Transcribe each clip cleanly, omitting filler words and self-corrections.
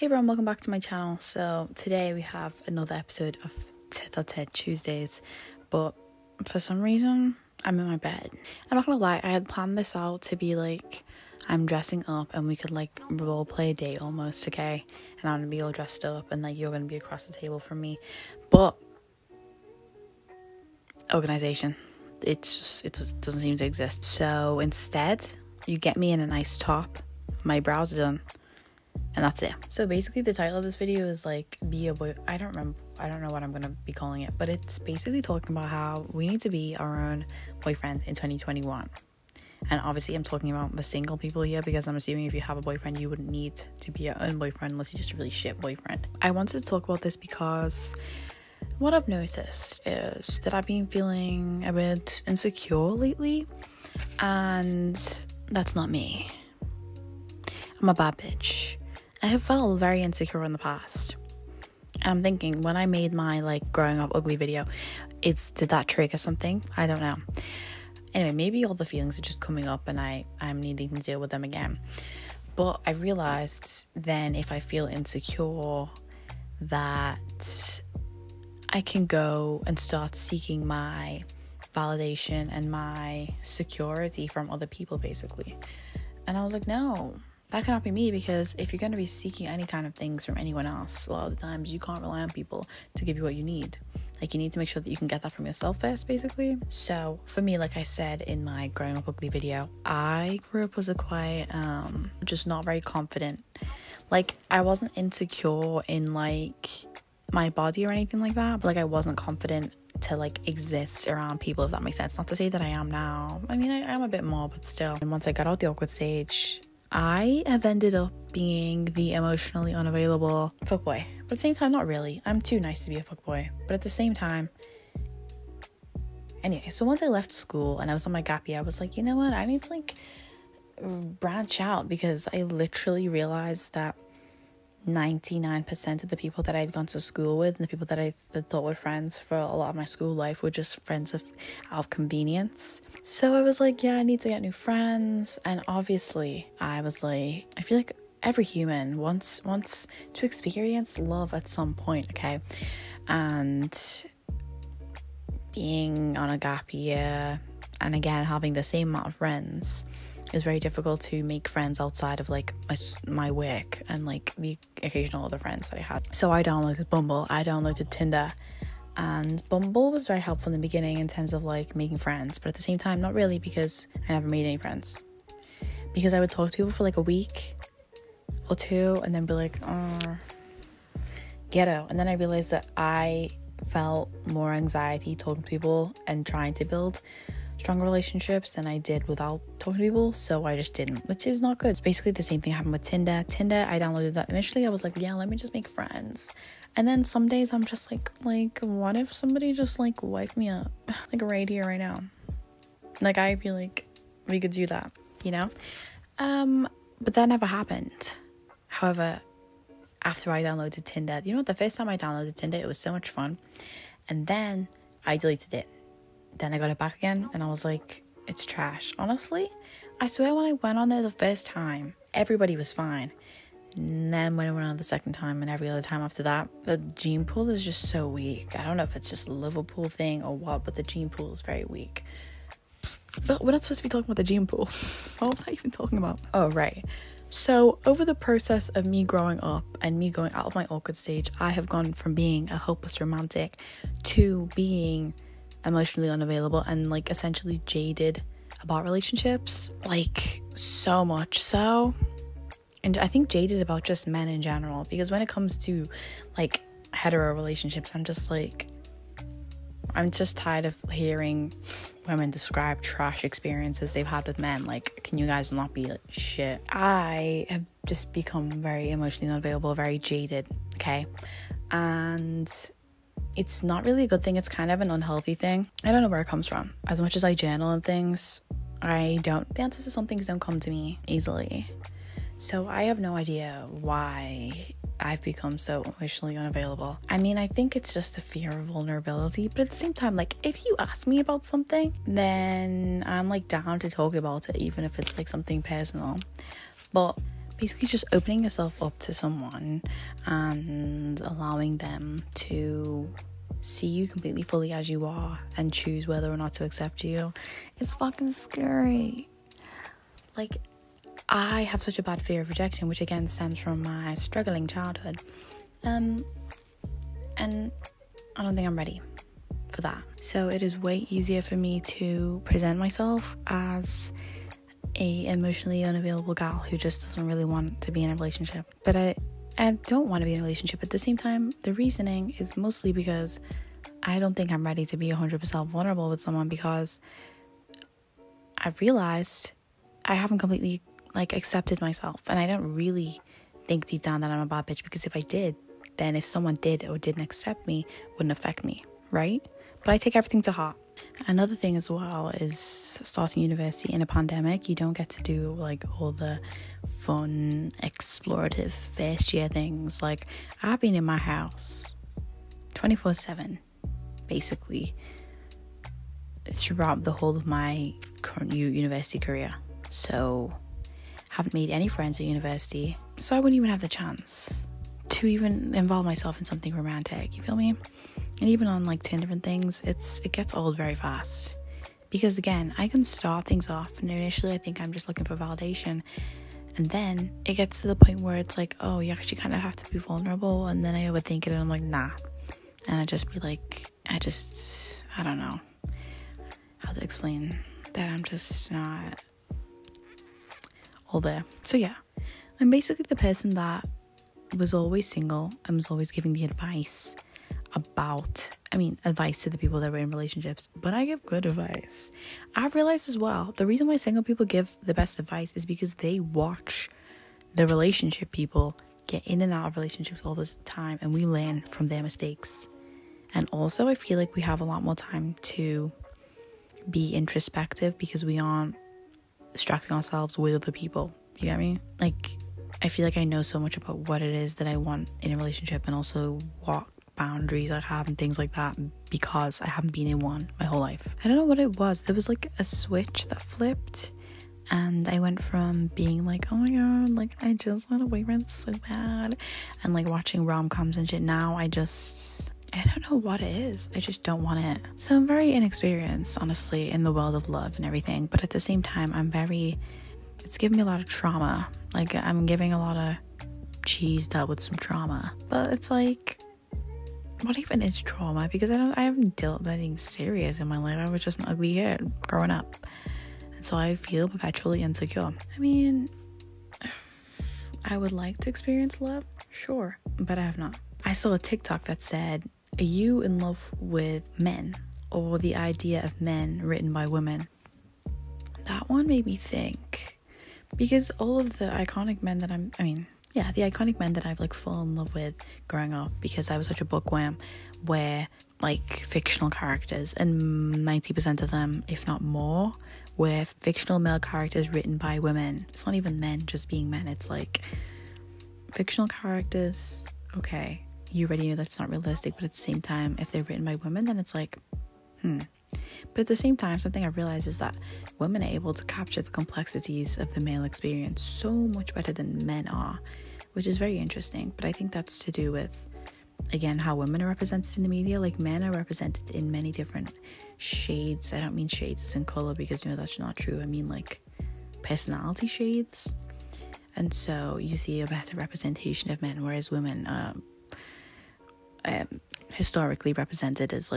Hey everyone, welcome back to my channel. So today we have another episode of Tete Tuesdays, but for some reason I'm in my bed. I'm not gonna lie, I had planned this out to be like I'm dressing up and we could like role play a date almost, okay? And I'm gonna be all dressed up and like you're gonna be across the table from me. But organization, it just doesn't seem to exist. So instead, you get me in a nice top, my brows are done, and that's it. So basically the title of this video is like be a boy. I don't know what I'm gonna be calling it, but it's basically talking about how we need to be our own boyfriend in 2021. And obviously I'm talking about the single people here, because I'm assuming if you have a boyfriend you wouldn't need to be your own boyfriend unless you're just a really shit boyfriend. I wanted to talk about this because what I've noticed is that I've been feeling a bit insecure lately, and that's not me. I'm a bad bitch. I have felt very insecure in the past. And I'm thinking, when I made my like growing up ugly video, did that trigger something? I don't know. Anyway, maybe all the feelings are just coming up and I'm needing to deal with them again. But I realized then if I feel insecure that I can go and start seeking my validation and my security from other people, basically. And I was like, no, that cannot be me, because if you're going to be seeking any kind of things from anyone else, a lot of the times you can't rely on people to give you what you need. Like, you need to make sure that you can get that from yourself first, basically. So for me, like I said in my growing up ugly video, I grew up as a quite just not very confident. Like, I wasn't insecure in like my body or anything like that, but like I wasn't confident to like exist around people, if that makes sense. Not to say that I am now. I mean, I am a bit more, but still. And once I got out the awkward stage, I have ended up being the emotionally unavailable fuckboy. But at the same time, not really. I'm too nice to be a fuckboy. But at the same time, anyway, so once I left school and I was on my gap year, I was like, you know what? I need to like branch out, because I literally realized that 99% of the people that I'd gone to school with and the people that I thought were friends for a lot of my school life were just friends out of convenience. So I was like, yeah, I need to get new friends. And obviously I was like, I feel like every human wants to experience love at some point, okay? And being on a gap year and again having the same amount of friends, it's very difficult to make friends outside of like my work and like the occasional other friends that I had. So I downloaded Bumble, I downloaded Tinder, and Bumble was very helpful in the beginning in terms of like making friends, but at the same time not really, because I never made any friends. Because I would talk to people for like a week or two and then be like, oh, ghetto. And then I realized that I felt more anxiety talking to people and trying to build stronger relationships than I did without talking to people, so I just didn't, which is not good. Basically the same thing happened with Tinder. I downloaded that initially. I was like, yeah, let me just make friends, and then some days I'm just like what if somebody just like wipe me up like right here right now? Like, I feel like we could do that, you know? But that never happened. However, after I downloaded Tinder, you know what, the first time I downloaded Tinder, it was so much fun, and then I deleted it. Then I got it back again and I was like, it's trash. Honestly, I swear when I went on there the first time, everybody was fine. And then when I went on the second time and every other time after that, the gene pool is just so weak. I don't know if it's just a Liverpool thing or what, but the gene pool is very weak. But we're not supposed to be talking about the gene pool. What was I even talking about? Oh, right. So over the process of me growing up and me going out of my awkward stage, I have gone from being a hopeless romantic to being emotionally unavailable and like essentially jaded about relationships, like so much so. And I think jaded about just men in general, because when it comes to like hetero relationships, I'm just tired of hearing women describe trash experiences they've had with men. Like, can you guys not be like shit? I have just become very emotionally unavailable, very jaded, okay? And it's not really a good thing. It's kind of an unhealthy thing. I don't know where it comes from. As much as I journal and things, the answers to some things don't come to me easily. So I have no idea why I've become so emotionally unavailable. I mean, I think it's just a fear of vulnerability, but at the same time, like, if you ask me about something, then I'm like down to talk about it, even if it's like something personal. But basically just opening yourself up to someone and allowing them to see you completely fully as you are and choose whether or not to accept you. It's fucking scary. Like, I have such a bad fear of rejection, which again stems from my struggling childhood, and I don't think I'm ready for that. So it is way easier for me to present myself as a emotionally unavailable gal who just doesn't really want to be in a relationship. But I don't want to be in a relationship. At the same time, the reasoning is mostly because I don't think I'm ready to be 100% vulnerable with someone, because I've realized I haven't completely accepted myself, and I don't really think deep down that I'm a bad bitch, because if I did, then if someone did or didn't accept me, it wouldn't affect me, right? But I take everything to heart. Another thing as well is starting university in a pandemic. You don't get to do all the fun, explorative first year things. I've been in my house 24/7, basically, throughout the whole of my current university career. So haven't made any friends at university, so I wouldn't even have the chance to even involve myself in something romantic, you feel me? And even on Tinder and things, it gets old very fast, because again, I can start things off and initially I think I'm just looking for validation, and then it gets to the point where it's oh, you actually kind of have to be vulnerable, and then I overthink it and I'm nah, and I just be I don't know how to explain that, I'm just not all there. So yeah, I'm basically the person that was always single and was always giving the advice to the people that were in relationships, but I give good advice. I've realized as well, the reason why single people give the best advice is because they watch the relationship people get in and out of relationships all the time, and we learn from their mistakes. And also I feel like we have a lot more time to be introspective because we aren't distracting ourselves with other people. You get me? I feel like I know so much about what it is that I want in a relationship, and also what boundaries I have and things like that, because I haven't been in one my whole life. I don't know what it was. There was a switch that flipped, and I went from being oh my god, I just want a boyfriend so bad, and watching rom-coms and shit. Now I don't know what it is. I just don't want it. So I'm very inexperienced, honestly, in the world of love and everything, but at the same time it's giving me a lot of trauma. I'm giving a lot of cheese dealt with some trauma, but it's what even is trauma? Because I haven't dealt with anything serious in my life. I was just an ugly kid growing up, and so I feel perpetually insecure. I would like to experience love, sure, but I have not. I saw a TikTok that said, are you in love with men, or the idea of men written by women? That one made me think, because all of the iconic men that the iconic men that I've fallen in love with growing up, because I was such a bookworm, were fictional characters, and 90% of them, if not more, were fictional male characters written by women. It's not even men just being men. It's fictional characters. Okay, you already know that's not realistic, but at the same time, if they're written by women, then it's But at the same time, something I realized is that women are able to capture the complexities of the male experience so much better than men are, which is very interesting. But I think that's to do with, again, how women are represented in the media. Men are represented in many different shades. I don't mean shades in color, because that's not true. I mean personality shades. And so you see a better representation of men, whereas women are historically represented as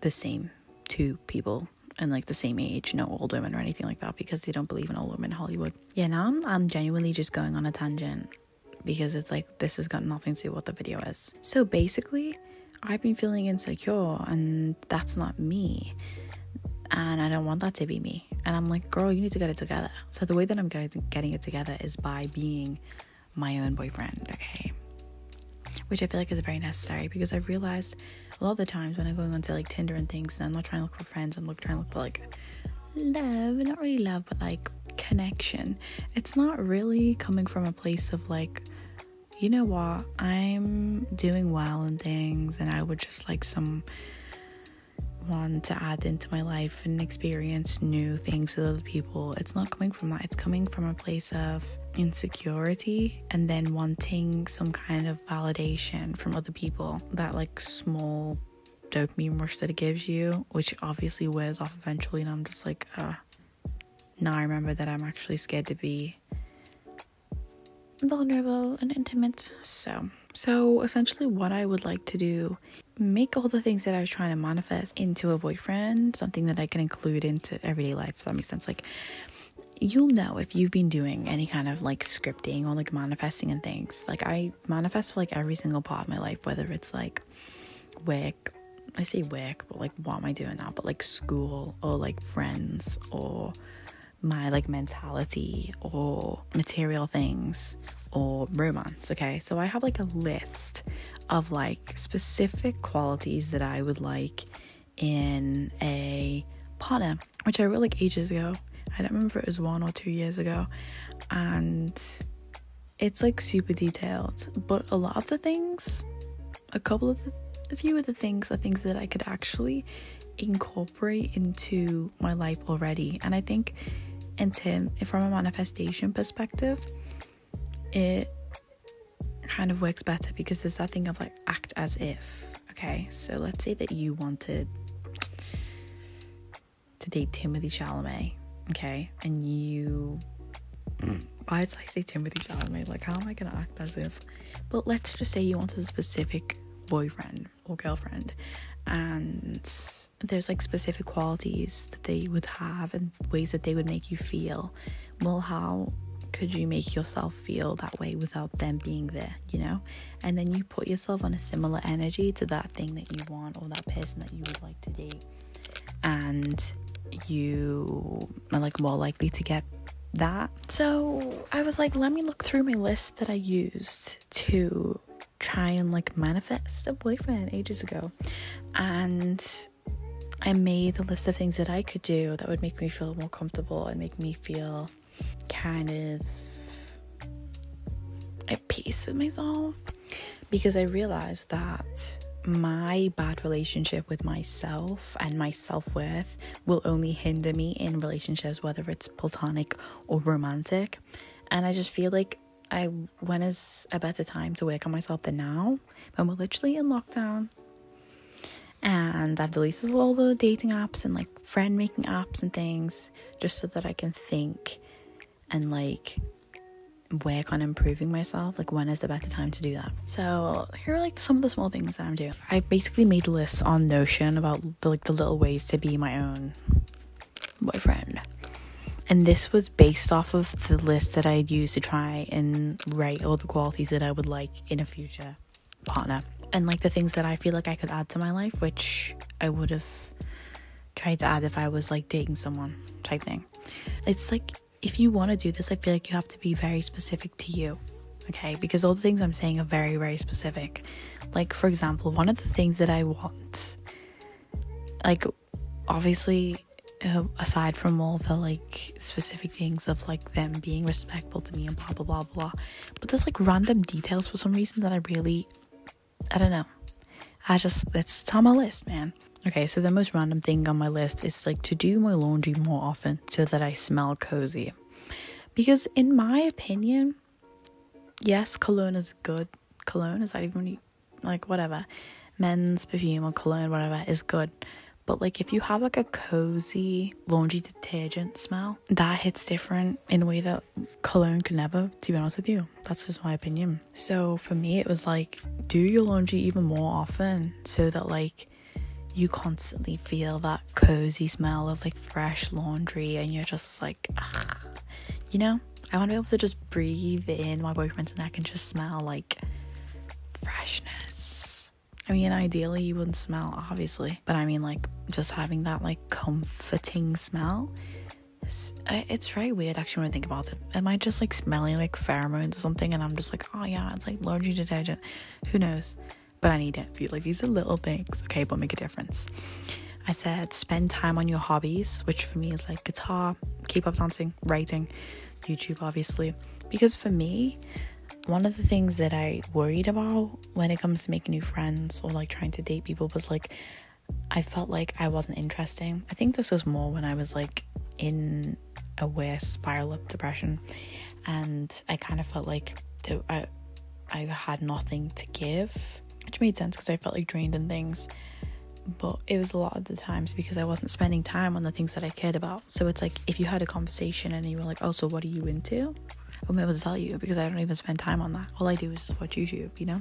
the same two people and the same age, no old women or anything like that, because they don't believe in old women in Hollywood. Yeah, now I'm genuinely just going on a tangent, because it's this has got nothing to do with what the video is. So basically, I've been feeling insecure, and that's not me, and I don't want that to be me. And I'm girl, you need to get it together. So the way that I'm getting it together is by being my own boyfriend, okay? Which I feel is very necessary, because I've realized a lot of the times when I'm going onto Tinder and things, and I'm not trying to look for friends, I'm trying to look for love, not really love, but connection. It's not really coming from a place of you know what, I'm doing well and things, and I would just some want to add into my life and experience new things with other people, it's not coming from that. It's coming from a place of insecurity and then wanting some kind of validation from other people. That like small dopamine rush that it gives you, which obviously wears off eventually, and I'm just like, now I remember that I'm actually scared to be vulnerable and intimate. So essentially what I would like to do, make all the things that I was trying to manifest into a boyfriend, something that I can include into everyday life, if that makes sense. Like, you'll know if you've been doing any kind of like scripting or like manifesting and things. Like, I manifest for like every single part of my life, whether it's like work, I say work, but like what am I doing now, but like school or like friends or my like mentality or material things or romance. Okay, so I have like a list of like specific qualities that I would like in a partner, which I wrote like ages ago. I don't remember if it was 1 or 2 years ago, and it's like super detailed, but a lot of the things, a few of the things are things that I could actually incorporate into my life already. And I think from a manifestation perspective, it kind of works better because there's that thing of like act as if. Okay, so let's say that you wanted to date Timothy Chalamet, okay, and why did I say Timothy Chalamet? Like, how am I gonna act as if? But let's just say you wanted a specific boyfriend or girlfriend, and there's like specific qualities that they would have and ways that they would make you feel. Well, how could you make yourself feel that way without them being there, you know? And then you put yourself on a similar energy to that thing that you want or that person that you would like to date, and you are like more likely to get that. So I was like, let me look through my list that I used to try and like manifest a boyfriend ages ago, and I made a list of things that I could do that would make me feel more comfortable and make me feel kind of at peace with myself, because I realized that my bad relationship with myself and my self-worth will only hinder me in relationships, whether it's platonic or romantic. And I just feel like when is a better time to work on myself than now, when we're literally in lockdown, and I've deleted all the dating apps and like friend making apps and things, just so that I can think and like work on improving myself. Like, when is the better time to do that? So here are like some of the small things that I'm doing. I basically made lists on Notion about the little ways to be my own boyfriend, and this was based off of the list that I'd used to try and write all the qualities that I would like in a future partner, and like the things that I feel like I could add to my life, which I would have tried to add if I was like dating someone type thing. It's like, if you want to do this, I feel like you have to be very specific to you, okay? Because all the things I'm saying are very, very specific. Like, for example, one of the things that I want, like, obviously, aside from all the like specific things of like them being respectful to me and blah blah blah blah, but there's like random details for some reason that I don't know, it's on my list, man. Okay, so the most random thing on my list is like to do my laundry more often so that I smell cozy. Because in my opinion, yes, cologne is good. Cologne, is that even like whatever? Men's perfume or cologne, whatever, is good. But like if you have like a cozy laundry detergent smell, that hits different in a way that cologne could never, to be honest with you. That's just my opinion. So for me, it was like, do your laundry even more often so that like you constantly feel that cozy smell of like fresh laundry, and you're just like, you know, I want to be able to just breathe in my boyfriend's neck and just smell like freshness. I mean, ideally you wouldn't smell, obviously, but I mean like just having that like comforting smell, it's very weird actually when I think about it. Am I just like smelling like pheromones or something, and I'm just like, oh yeah, it's like laundry detergent, who knows? But I need it. See, like, these are little things, okay, but make a difference. I said spend time on your hobbies, which for me is like guitar, K-pop dancing, writing, YouTube, obviously. Because for me, one of the things that I worried about when it comes to making new friends or like trying to date people was like, I felt like I wasn't interesting. I think this was more when I was like in a worse spiral of depression, and I kind of felt like I had nothing to give, which made sense because I felt like drained and things. But it was a lot of the times because I wasn't spending time on the things that I cared about. So it's like, if you had a conversation and you were like, oh, so what are you into? I wouldn't be able to tell you because I don't even spend time on that. All I do is just watch YouTube, you know?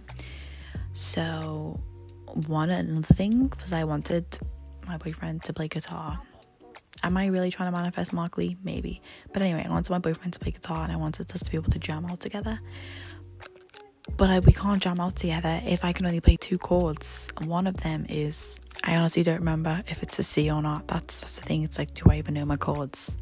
So another thing was I wanted my boyfriend to play guitar. Am I really trying to manifest Mark Lee? Maybe. But anyway, I wanted my boyfriend to play guitar and I wanted us to be able to jam out together. But we can't jam out together if I can only play 2 chords. And one of them is, I honestly don't remember if it's a C or not. That's the thing. It's like, do I even know my chords?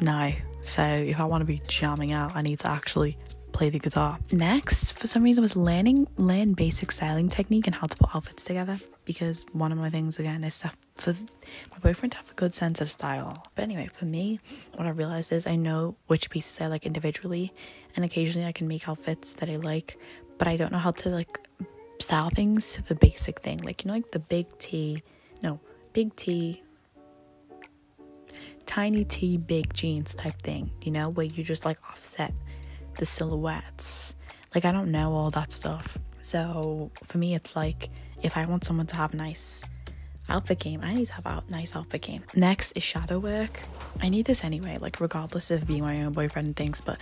No. So if I want to be jamming out, I need to actually play the guitar. Next, for some reason, was learn basic styling technique and how to put outfits together. Because one of my things, again, is for my boyfriend to have a good sense of style. But anyway, for me, what I realized is I know which pieces I like individually, and occasionally I can make outfits that I like, but I don't know how to like style things to the basic thing. Like, you know, like the big T, tiny T, big jeans type thing, you know, where you just like offset the silhouettes. Like, I don't know all that stuff. So for me, it's like, if I want someone to have a nice outfit game, I need to have a nice outfit game. Next is shadow work. I need this anyway, like regardless of being my own boyfriend and things, but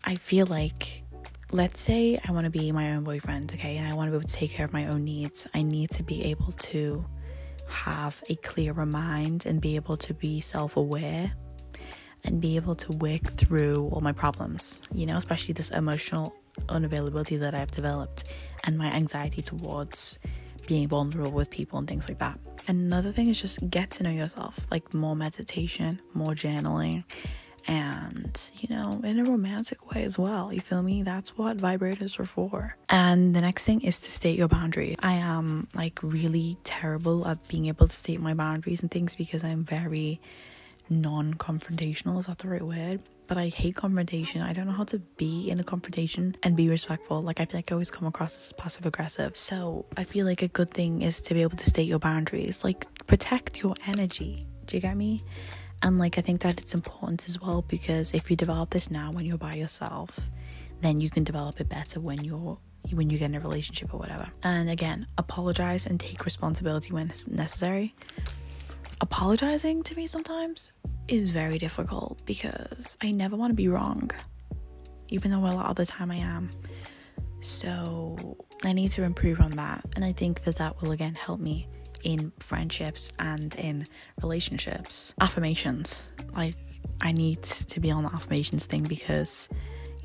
I feel like, let's say I want to be my own boyfriend, okay, and I want to be able to take care of my own needs. I need to be able to have a clearer mind and be able to be self-aware and be able to work through all my problems, you know, especially this emotional unavailability that I've developed and my anxiety towards being vulnerable with people and things like that. Another thing is just get to know yourself, like more meditation, more journaling, and, you know, in a romantic way as well. You feel me? That's what vibrators are for. And the next thing is to state your boundaries. I am like really terrible at being able to state my boundaries and things because I'm very non-confrontational. Is that the right word? But I hate confrontation. I don't know how to be in a confrontation and be respectful. Like, I feel like I always come across as passive aggressive. So I feel like a good thing is to be able to state your boundaries, like protect your energy. Do you get me? And like, I think that it's important as well, because if you develop this now when you're by yourself, then you can develop it better when you get in a relationship or whatever. And again, apologize and take responsibility when necessary. Apologizing to me sometimes is very difficult because I never want to be wrong, even though a lot of the time I am. So I need to improve on that, and I think that will again help me in friendships and in relationships. Affirmations, like, I need to be on the affirmations thing, because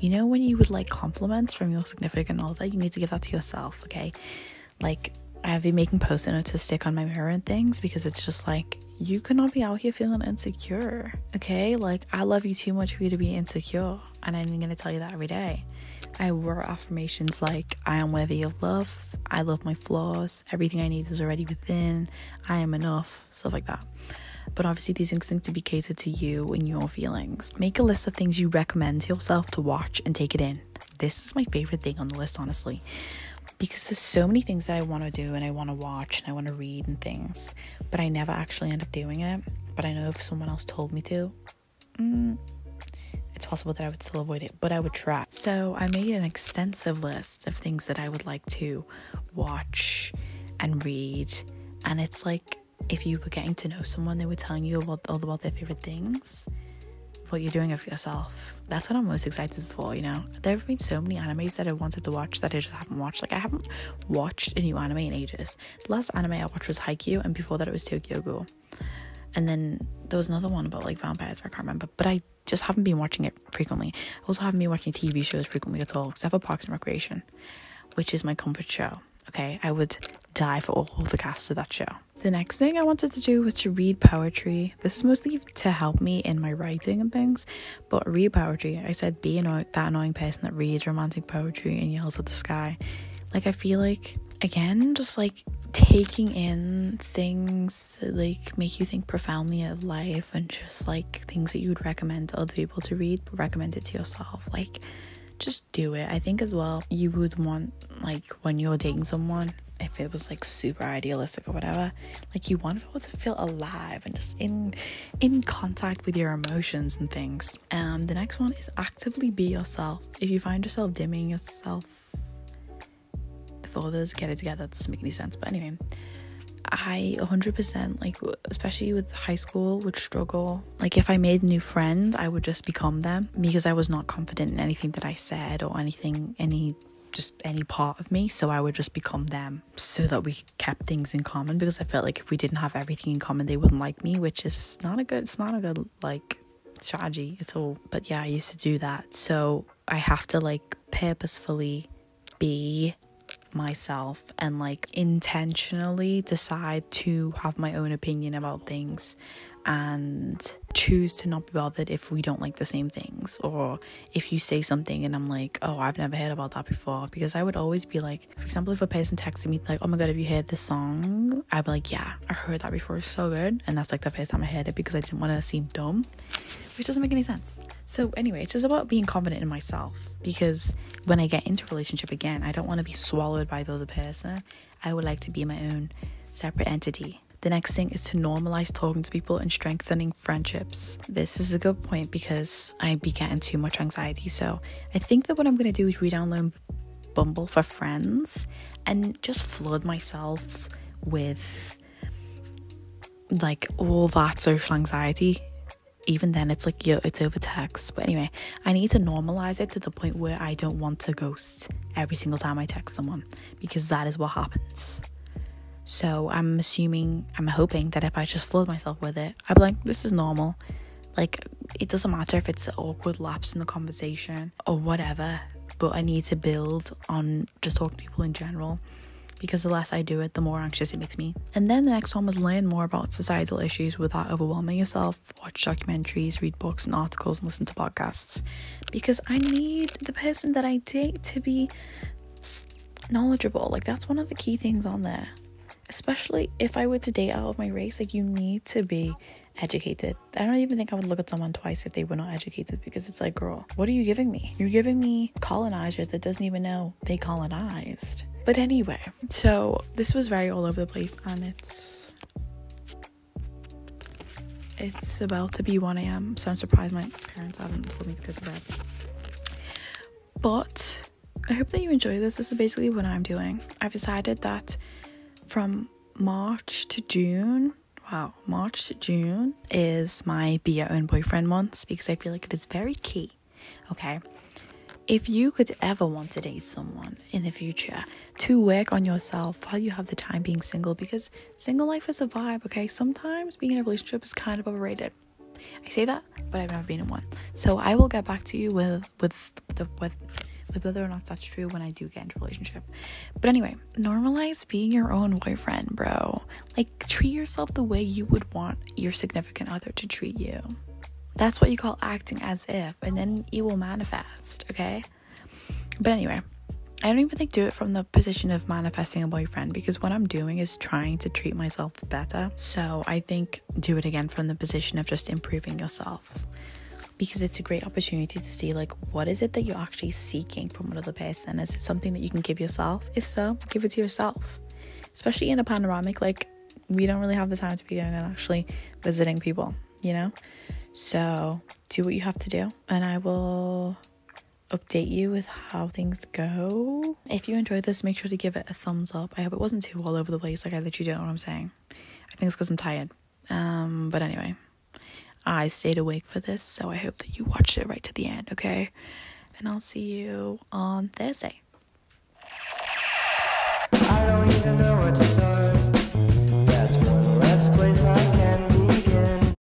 you know when you would like compliments from your significant other, you need to give that to yourself, okay? Like, I've been making post-it notes to stick on my mirror and things, because it's just like, you cannot be out here feeling insecure, okay? Like, I love you too much for you to be insecure, and I'm gonna tell you that every day. I wore affirmations like, I am worthy of love, I love my flaws, everything I need is already within, I am enough, stuff like that. But obviously these things need to be catered to you and your feelings. Make a list of things you recommend to yourself to watch and take it in. This is my favorite thing on the list, honestly, because there's so many things that I want to do and I want to watch and I want to read and things, but I never actually end up doing it. But I know if someone else told me to, it's possible that I would still avoid it, but I would try. So I made an extensive list of things that I would like to watch and read. And it's like, if you were getting to know someone, they were telling you all about their favorite things, but you're doing it for yourself. That's what I'm most excited for, you know? There have been so many animes that I wanted to watch that I just haven't watched. Like, I haven't watched a new anime in ages. The last anime I watched was Haikyuu, and before that it was Tokyo Ghoul. And then there was another one about like vampires, but I can't remember. But I just haven't been watching it frequently. I also haven't been watching TV shows frequently at all, except for Parks and Recreation, which is my comfort show. Okay, I would die for all the cast of that show. The next thing I wanted to do was to read poetry. This is mostly to help me in my writing and things, but read poetry. I said be that annoying person that reads romantic poetry and yells at the sky. Like, I feel like, again, just like taking in things that like make you think profoundly of life, and just like things that you would recommend to other people to read, but recommend it to yourself. Like, just do it. I think as well, you would want, like, when you're dating someone if it was like super idealistic or whatever. Like, you want people to feel alive and just in contact with your emotions and things. The next one is actively be yourself. If you find yourself dimming yourself for others, get it together. That doesn't make any sense, but anyway, I 100%, like, especially with high school, would struggle. Like, if I made a new friend, I would just become them, because I was not confident in anything that I said or anything, any part of me. So I would just become them so that we kept things in common, because I felt like if we didn't have everything in common, they wouldn't like me, which is not a good like strategy at all. But yeah, I used to do that. So I have to like purposefully be myself and like intentionally decide to have my own opinion about things and choose to not be bothered if we don't like the same things, or if you say something and I'm like, oh, I've never heard about that before. Because I would always be like, for example, if a person texted me like, oh my god, have you heard this song? I'd be like, yeah, I heard that before, it's so good. And that's like the first time I heard it, because I didn't want to seem dumb, which doesn't make any sense. So anyway, it's just about being confident in myself, because when I get into a relationship again, I don't want to be swallowed by the other person. I would like to be my own separate entity. The next thing is to normalize talking to people and strengthening friendships. This is a good point, because I be getting too much anxiety. So I think that what I'm going to do is re-download Bumble for friends and just flood myself with like all that social anxiety. Even then, it's like, it's over text. But anyway, I need to normalize it to the point where I don't want to ghost every single time I text someone, because that is what happens. So I'm hoping that if I just flood myself with it, I'll be like, this is normal. Like, it doesn't matter if it's an awkward lapse in the conversation or whatever, but I need to build on just talking to people in general, because the less I do it, the more anxious it makes me. And then the next one was learn more about societal issues without overwhelming yourself. Watch documentaries, read books and articles, and listen to podcasts, because I need the person that I date to be knowledgeable. Like, that's one of the key things on there. Especially if I were to date out of my race, like, you need to be educated. I don't even think I would look at someone twice if they were not educated, because it's like, girl, what are you giving me? You're giving me colonizer that doesn't even know they colonized. But anyway, so this was very all over the place, and it's about to be 1 a.m, so I'm surprised my parents haven't told me to go to bed. But I hope that you enjoy this. This is basically what I'm doing. I've decided that from March to June is my be your own boyfriend months, because I feel like it is very key. Okay, if you could ever want to date someone in the future, to work on yourself while you have the time being single, because single life is a vibe. Okay, sometimes being in a relationship is kind of overrated. I say that, but I've never been in one, so I will get back to you with whether or not that's true when I do get into a relationship. But anyway, normalize being your own boyfriend, bro. Like, treat yourself the way you would want your significant other to treat you. That's what you call acting as if, and then it will manifest, okay? But anyway, I don't even think do it from the position of manifesting a boyfriend, because what I'm doing is trying to treat myself better. So I think do it again from the position of just improving yourself, because it's a great opportunity to see, like, what is it that you're actually seeking from another person? Is it something that you can give yourself? If so, give it to yourself. Especially in a panoramic, like, we don't really have the time to be going and actually visiting people, you know? So do what you have to do, and I will update you with how things go. If you enjoyed this, make sure to give it a thumbs up. I hope it wasn't too all over the place. Like, I literally don't know what I'm saying. I think it's because I'm tired. But anyway, I stayed awake for this, so I hope that you watched it right to the end, okay? And I'll see you on Thursday.